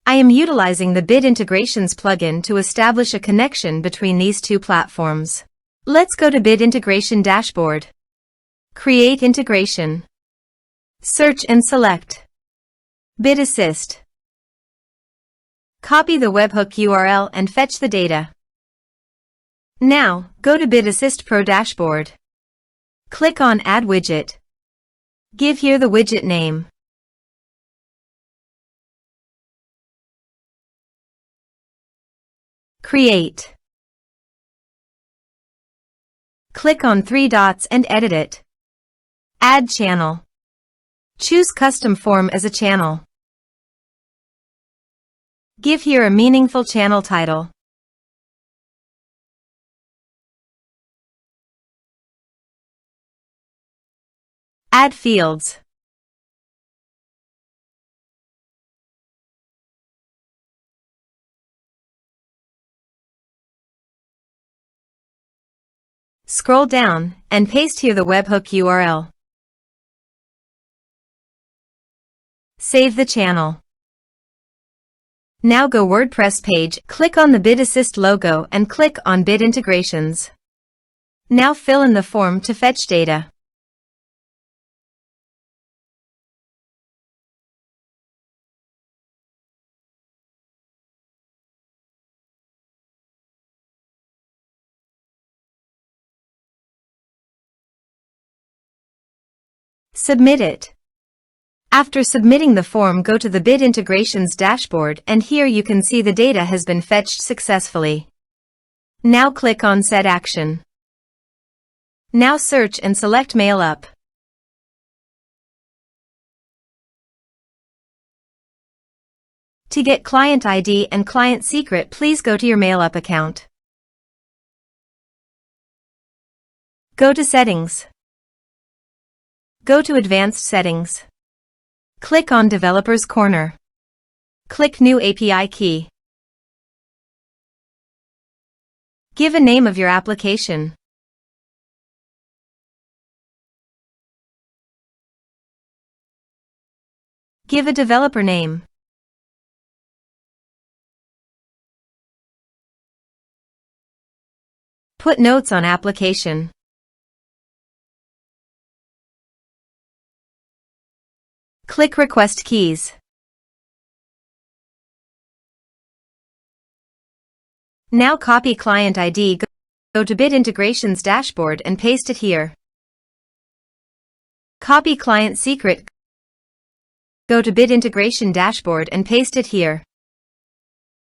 I am utilizing the Bit Integrations plugin to establish a connection between these two platforms. Let's go to Bit Integration Dashboard. Create integration. Search and select Bit Assist. Copy the webhook URL and fetch the data. Now, go to Bit Assist Pro Dashboard. Click on Add Widget. Give here the widget name. Create. Click on 3 dots and edit it. Add channel. Choose Custom Form as a channel. Give here a meaningful channel title. Add fields. Scroll down and paste here the webhook URL. Save the channel. Now go WordPress page, click on the Bit Assist logo and click on Bit Integrations. Now fill in the form to fetch data. Submit it. After submitting the form, go to the Bit Integrations dashboard and here you can see the data has been fetched successfully. Now click on Set Action. Now search and select Mailup. To get client ID and client secret, please go to your Mailup account. Go to Settings. Go to Advanced Settings. Click on Developers Corner. Click New API Key. Give a name of your application. Give a developer name. Put notes on application. Click Request Keys. Now copy client ID, go to Bit Integrations dashboard and paste it here. Copy client secret, go to Bit Integration dashboard and paste it here.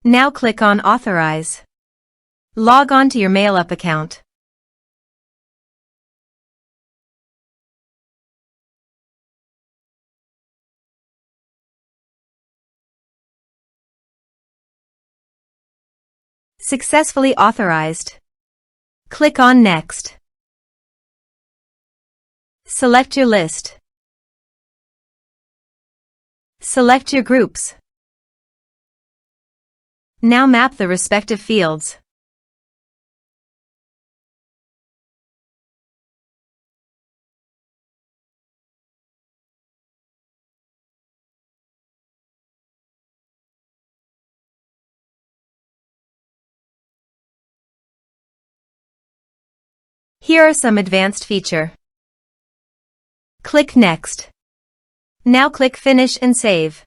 Now click on Authorize. Log on to your Mailup account. Successfully authorized. Click on Next. Select your list. Select your groups. Now map the respective fields. Here are some advanced features. Click Next. Now click Finish and Save.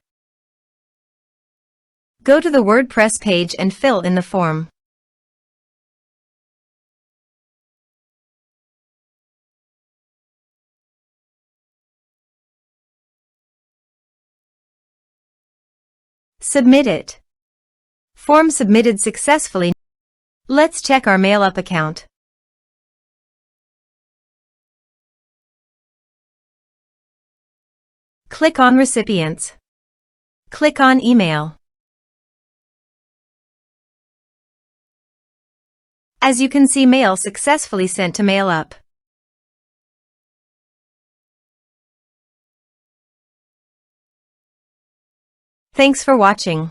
Go to the WordPress page and fill in the form. Submit it. Form submitted successfully. Let's check our Mailup account. Click on Recipients. Click on Email. As you can see, mail successfully sent to Mailup. Thanks for watching.